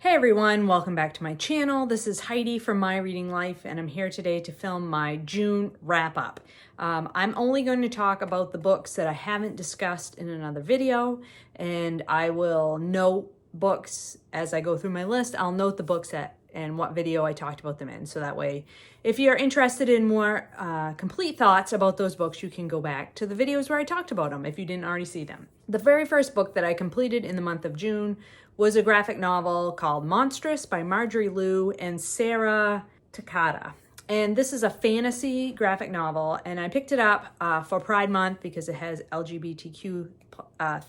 Hey everyone, welcome back to my channel. This is Heidi from My Reading Life, and I'm here today to film my June wrap-up. I'm only going to talk about the books that I haven't discussed in another video, and I will note books as I go through my list. I'll note the books and what video I talked about them in, so that way if you're interested in more complete thoughts about those books, you can go back to the videos where I talked about them if you didn't already see them. The very first book that I completed in the month of June was a graphic novel called Monstress by Marjorie and Sarah Takada. And this is a fantasy graphic novel, and I picked it up for Pride Month because it has LGBTQ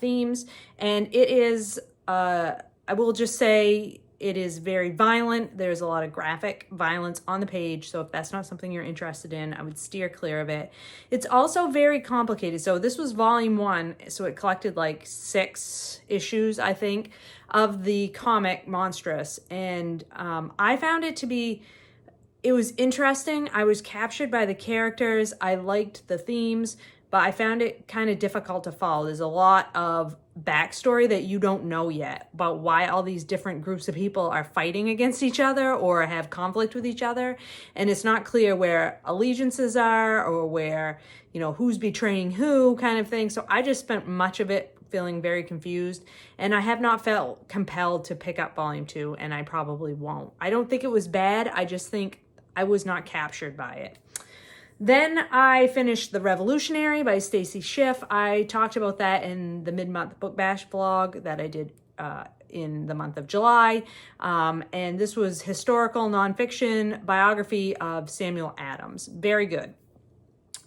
themes, and it is, I will just say, it is very violent. There's a lot of graphic violence on the page, so if that's not something you're interested in, I would steer clear of it. It's also very complicated. So this was volume 1, so it collected like 6 issues, I think, of the comic Monstress, and I found it to be, it was interesting. I was captured by the characters. I liked the themes, but I found it kind of difficult to follow. There's a lot of backstory that you don't know yet about why all these different groups of people are fighting against each other or have conflict with each other. And it's not clear where allegiances are or where, you know, who's betraying who kind of thing. So I just spent much of it feeling very confused, and I have not felt compelled to pick up volume 2, and I probably won't. I don't think it was bad. I just think I was not captured by it. Then I finished The Revolutionary by Stacy Schiff. I talked about that in the mid-month book bash vlog that I did in the month of July. And this was historical nonfiction biography of Samuel Adams. Very good.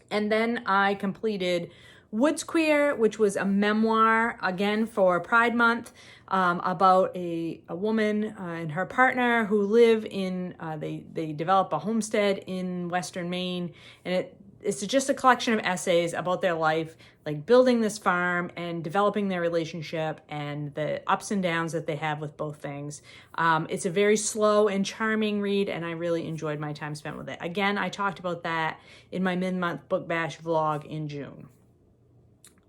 And then I completed Woodsqueer, which was a memoir, again for Pride Month, about a woman and her partner who live in, they develop a homestead in Western Maine, and it's just a collection of essays about their life, like building this farm and developing their relationship and the ups and downs that they have with both things. It's a very slow and charming read, and I really enjoyed my time spent with it. Again, I talked about that in my mid-month book bash vlog in June.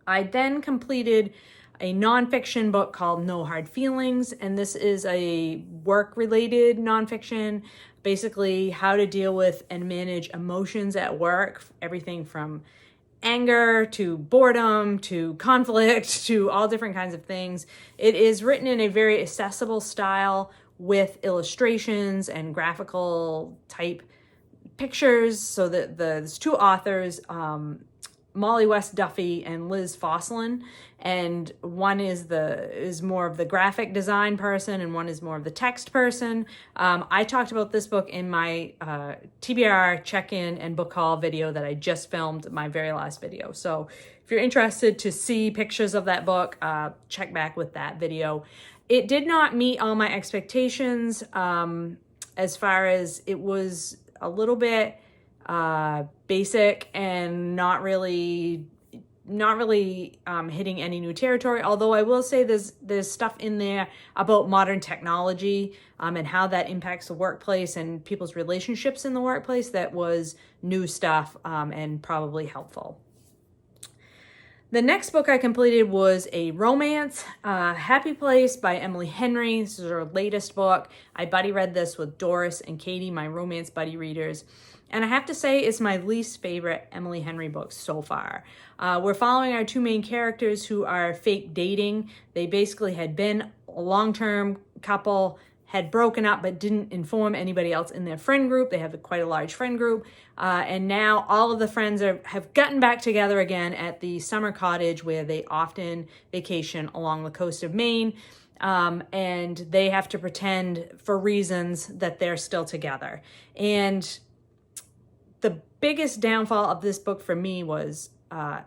I then completed a nonfiction book called No Hard Feelings, and this is a work-related nonfiction, basically how to deal with and manage emotions at work, everything from anger to boredom to conflict to all different kinds of things. It is written in a very accessible style with illustrations and graphical type pictures, so that there's 2 authors, Mollie Duffy and Liz Fosslien, and one is more of the graphic design person and one is more of the text person. I talked about this book in my TBR check-in and book haul video that I just filmed, my very last video. So if you're interested to see pictures of that book, check back with that video. It did not meet all my expectations, as far as it was a little bit basic and not really hitting any new territory. Although I will say there's stuff in there about modern technology and how that impacts the workplace and people's relationships in the workplace that was new stuff and probably helpful. The next book I completed was a romance, Happy Place by Emily Henry. This is her latest book. I buddy read this with Doris and Katie, my romance buddy readers. And I have to say it's my least favorite Emily Henry book so far. We're following our 2 main characters who are fake dating. They basically had been a long-term couple, had broken up but didn't inform anybody else in their friend group. They have quite a large friend group. And now all of the friends have gotten back together again at the summer cottage where they often vacation along the coast of Maine. And they have to pretend for reasons that they're still together. And the biggest downfall of this book for me was that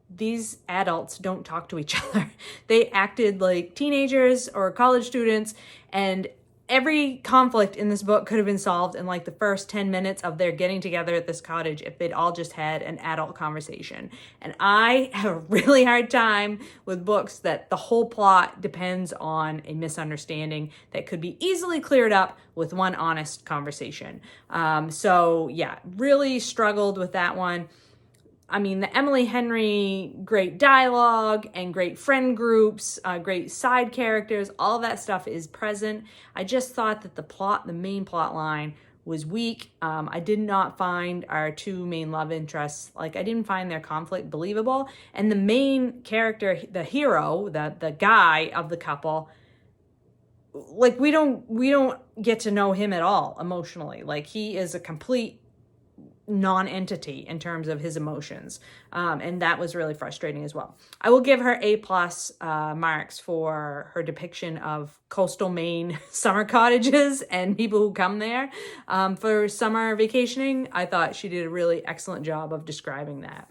these adults don't talk to each other. They acted like teenagers or college students, and every conflict in this book could have been solved in like the first 10 minutes of their getting together at this cottage if they'd all just had an adult conversation. And I have a really hard time with books that the whole plot depends on a misunderstanding that could be easily cleared up with one honest conversation. So yeah, really struggled with that one. I mean, the Emily Henry, great dialogue and great friend groups, great side characters, all that stuff is present. I just thought that the main plot line was weak. I did not find our two main love interests, like I didn't find their conflict believable. And the main character, the hero, the guy of the couple, like we don't get to know him at all emotionally. Like he is a complete non-entity in terms of his emotions. And that was really frustrating as well. I will give her A+ marks for her depiction of coastal Maine summer cottages and people who come there for summer vacationing. I thought she did a really excellent job of describing that.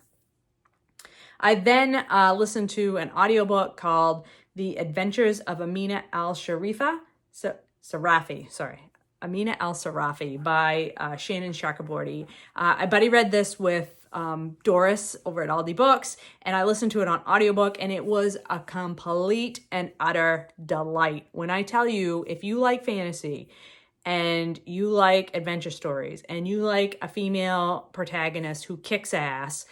I then listened to an audiobook called The Adventures of Amina al-Sirafi, Amina al-Sirafi by Shannon Chakraborty. I buddy read this with Doris over at Aldi Books, and I listened to it on audiobook, and it was a complete and utter delight. When I tell you, if you like fantasy and you like adventure stories and you like a female protagonist who kicks ass,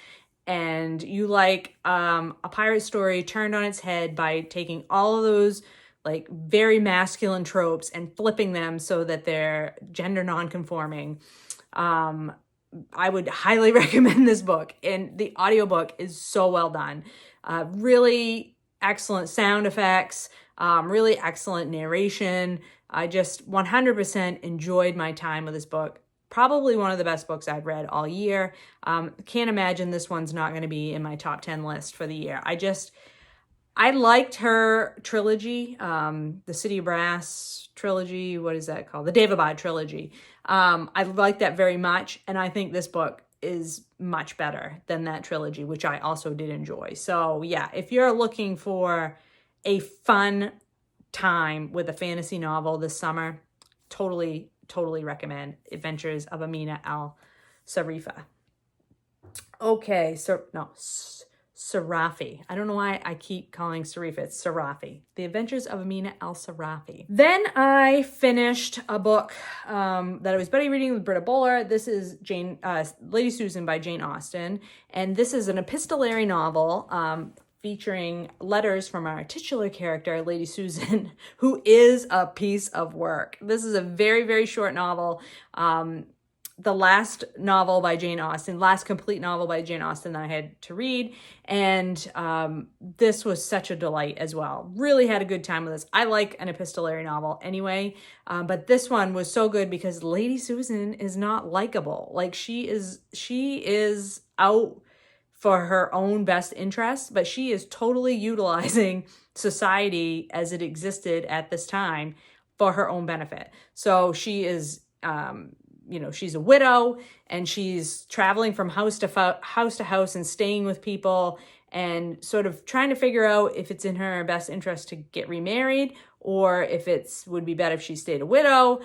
and you like a pirate story turned on its head by taking all of those like very masculine tropes and flipping them so that they're gender non-conforming, I would highly recommend this book. And the audiobook is so well done. Really excellent sound effects, really excellent narration. I just 100% enjoyed my time with this book. Probably one of the best books I've read all year. Can't imagine this one's not going to be in my top 10 list for the year. I liked her trilogy, the City of Brass trilogy. What is that called? The Daevabad trilogy. I liked that very much. And I think this book is much better than that trilogy, which I also did enjoy. So yeah, if you're looking for a fun time with a fantasy novel this summer, totally recommend Adventures of Amina al-Sirafi. Okay, so no, Sirafi. I don't know why I keep calling Sarif. It's Sirafi. The Adventures of Amina al-Sirafi. Then I finished a book that I was buddy reading with Britta Bowler. This is Lady Susan by Jane Austen. And this is an epistolary novel featuring letters from our titular character, Lady Susan, who is a piece of work. This is a very, very short novel. The last novel by Jane Austen, last complete novel by Jane Austen that I had to read. And this was such a delight as well. Really had a good time with this. I like an epistolary novel anyway, but this one was so good because Lady Susan is not likable. Like she is out for her own best interests, but she is totally utilizing society as it existed at this time for her own benefit. So she is, she's a widow and she's traveling from house to house and staying with people and sort of trying to figure out if it's in her best interest to get remarried or if would be better if she stayed a widow.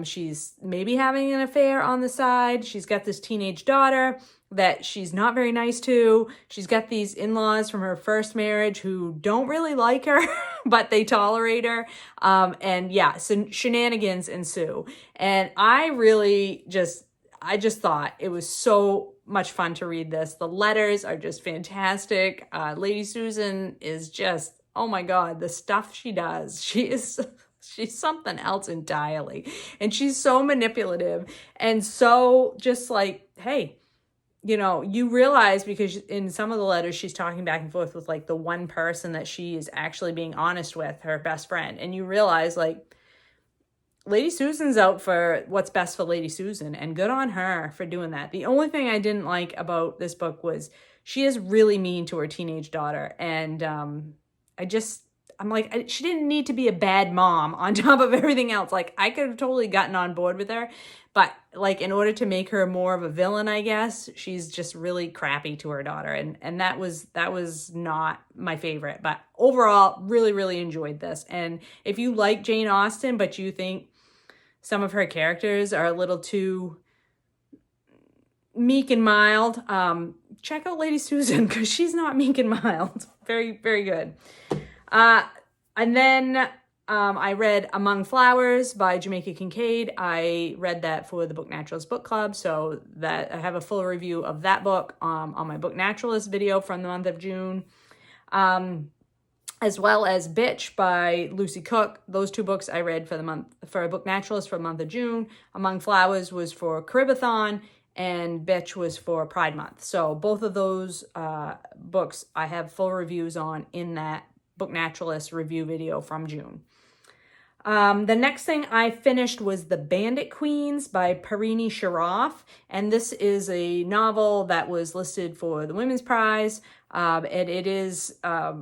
She's maybe having an affair on the side. She's got this teenage daughter that she's not very nice to. She's got these in-laws from her first marriage who don't really like her, but they tolerate her. And yeah, so shenanigans ensue. And I just thought it was so much fun to read this. The letters are just fantastic. Lady Susan is just, oh my God, the stuff she does. She's something else entirely. And she's so manipulative and so just like, hey, you realize because in some of the letters she's talking back and forth with like the one person that she is actually being honest with, her best friend. And you realize like Lady Susan's out for what's best for Lady Susan and good on her for doing that. The only thing I didn't like about this book was she is really mean to her teenage daughter. And I'm like, she didn't need to be a bad mom on top of everything else. Like I could have totally gotten on board with her, but like in order to make her more of a villain, I guess, she's just really crappy to her daughter. And that was not my favorite, but overall really, really enjoyed this. And if you like Jane Austen, but you think some of her characters are a little too meek and mild, check out Lady Susan because she's not meek and mild. Very, very good. And then I read Among Flowers by Jamaica Kincaid. I read that for the Book Naturalist Book Club, so that I have a full review of that book on my Book Naturalist video from the month of June. As well as Bitch by Lucy Cooke. Those two books I read for a Book Naturalist for the month of June. Among Flowers was for Caribathon, and Bitch was for Pride Month. So both of those books I have full reviews on in that Book Naturalist review video from June. The next thing I finished was The Bandit Queens by Parini Shroff, and this is a novel that was listed for the Women's Prize, and it is a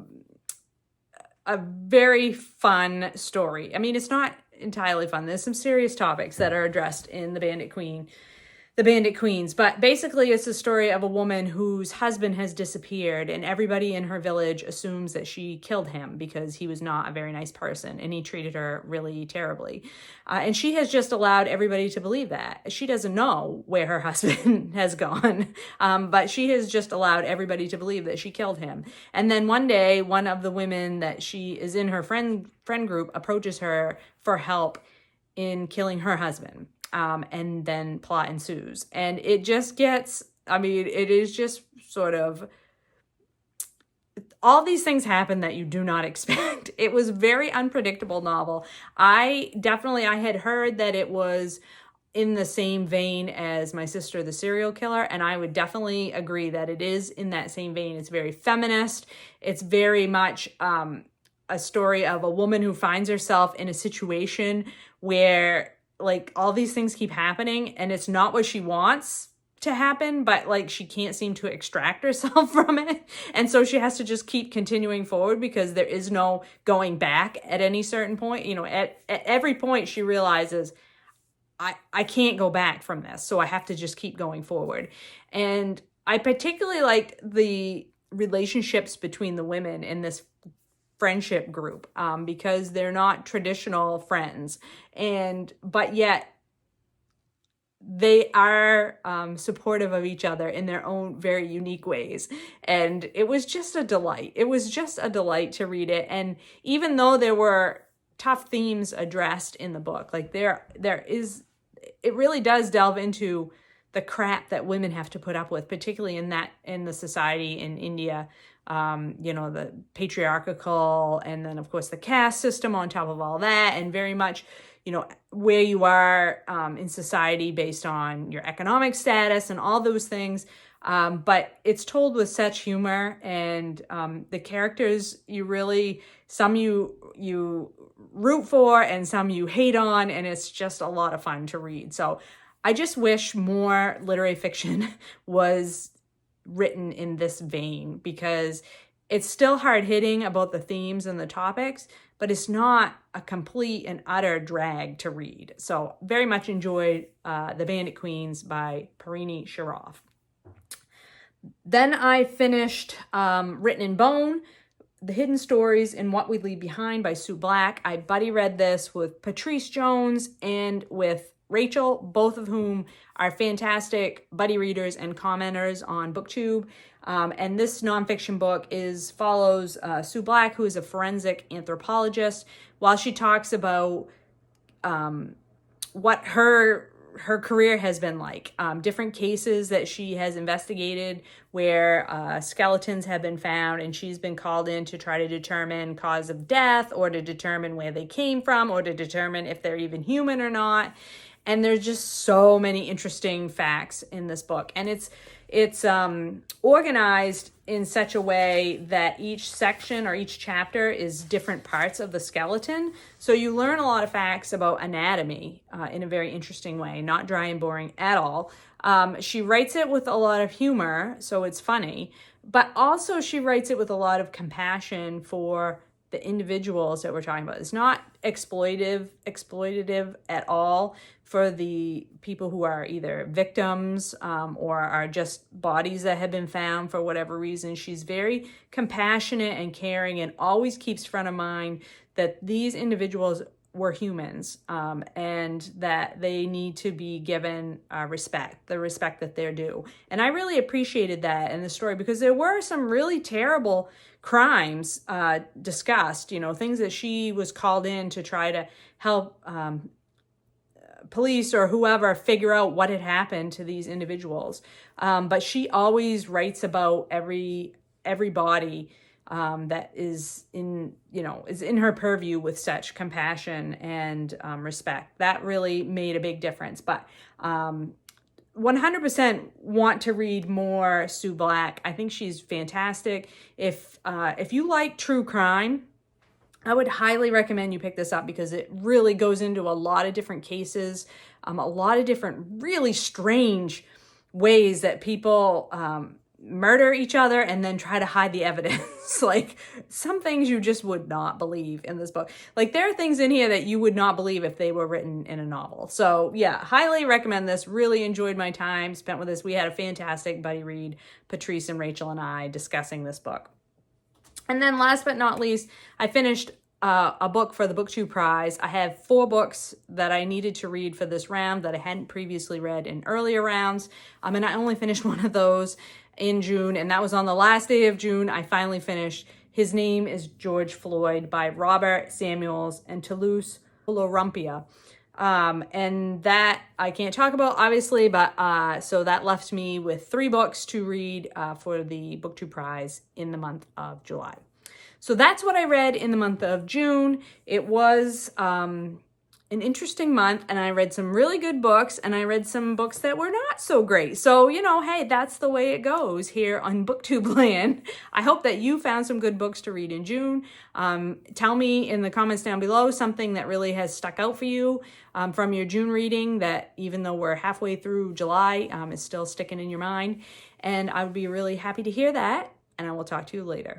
very fun story. I mean, it's not entirely fun. There's some serious topics that are addressed in The Bandit Queens, but basically it's a story of a woman whose husband has disappeared, and everybody in her village assumes that she killed him because he was not a very nice person and he treated her really terribly. And she has just allowed everybody to believe that. She doesn't know where her husband has gone, but she has just allowed everybody to believe that she killed him. And then one day, one of the women that she is in her friend group approaches her for help in killing her husband. And then plot ensues. And it just gets, I mean, it is just sort of, all these things happen that you do not expect. It was a very unpredictable novel. I had heard that it was in the same vein as My Sister the Serial Killer, and I would definitely agree that it is in that same vein. It's very feminist. It's very much a story of a woman who finds herself in a situation where like all these things keep happening and it's not what she wants to happen, but like she can't seem to extract herself from it. And so she has to just keep continuing forward because there is no going back at any certain point. You know, at every point she realizes I can't go back from this. So I have to just keep going forward. And I particularly liked the relationships between the women in this friendship group because they're not traditional friends, but yet they are supportive of each other in their own very unique ways. And it was just a delight. It was just a delight to read it. And even though there were tough themes addressed in the book, like there is, it really does delve into the crap that women have to put up with, particularly in the society in India. You know, the patriarchal, and then of course the caste system on top of all that, and very much, you know, where you are in society based on your economic status and all those things. But it's told with such humor, and the characters some you root for and some you hate on, and it's just a lot of fun to read. So I just wish more literary fiction was written in this vein, because it's still hard-hitting about the themes and the topics, but it's not a complete and utter drag to read. So very much enjoyed The Bandit Queens by Parini Shroff. Then I finished Written in Bone, The Hidden Stories in What We Leave Behind by Sue Black. I buddy read this with Patrice Jones and with Rachel, both of whom are fantastic buddy readers and commenters on Booktube. And this nonfiction book follows Sue Black, who is a forensic anthropologist, while she talks about what her career has been like. Different cases that she has investigated where skeletons have been found, and she's been called in to try to determine cause of death, or to determine where they came from, or to determine if they're even human or not. And there's just so many interesting facts in this book. And it's organized in such a way that each section or each chapter is different parts of the skeleton. So you learn a lot of facts about anatomy in a very interesting way, not dry and boring at all. She writes it with a lot of humor, so it's funny, but also she writes it with a lot of compassion for the individuals that we're talking about. It's not exploitative at all for the people who are either victims or are just bodies that have been found for whatever reason. She's very compassionate and caring, and always keeps front of mind that these individuals were humans, and that they need to be given respect, the respect that they're due. And I really appreciated that in the story, because there were some really terrible crimes discussed, you know, things that she was called in to try to help police or whoever figure out what had happened to these individuals. But she always writes about every body that is in, you know, is in her purview with such compassion and respect. That really made a big difference. But 100% want to read more Sue Black. I think she's fantastic. If you like true crime, I would highly recommend you pick this up, because it really goes into a lot of different cases, a lot of different really strange ways that people murder each other and then try to hide the evidence. Like, some things you just would not believe in this book. Like, there are things in here that you would not believe if they were written in a novel. So yeah, highly recommend this. Really enjoyed my time spent with this. We had a fantastic buddy read, Patrice and Rachel and I, discussing this book. And then last but not least, I finished a book for the Booktube Prize. I have 4 books that I needed to read for this round that I hadn't previously read in earlier rounds. And I only finished one of those in June, and that was on the last day of June. I finally finished His Name is George Floyd by Robert Samuels and Toluse Olorunnipa. And that I can't talk about, obviously, but so that left me with 3 books to read for the Booktube Prize in the month of July. So that's what I read in the month of June. It was an interesting month, and I read some really good books, and I read some books that were not so great. So, you know, hey, that's the way it goes here on Booktube land. I hope that you found some good books to read in June. Tell me in the comments down below something that really has stuck out for you from your June reading, that even though we're halfway through July, is still sticking in your mind. And I would be really happy to hear that, and I will talk to you later.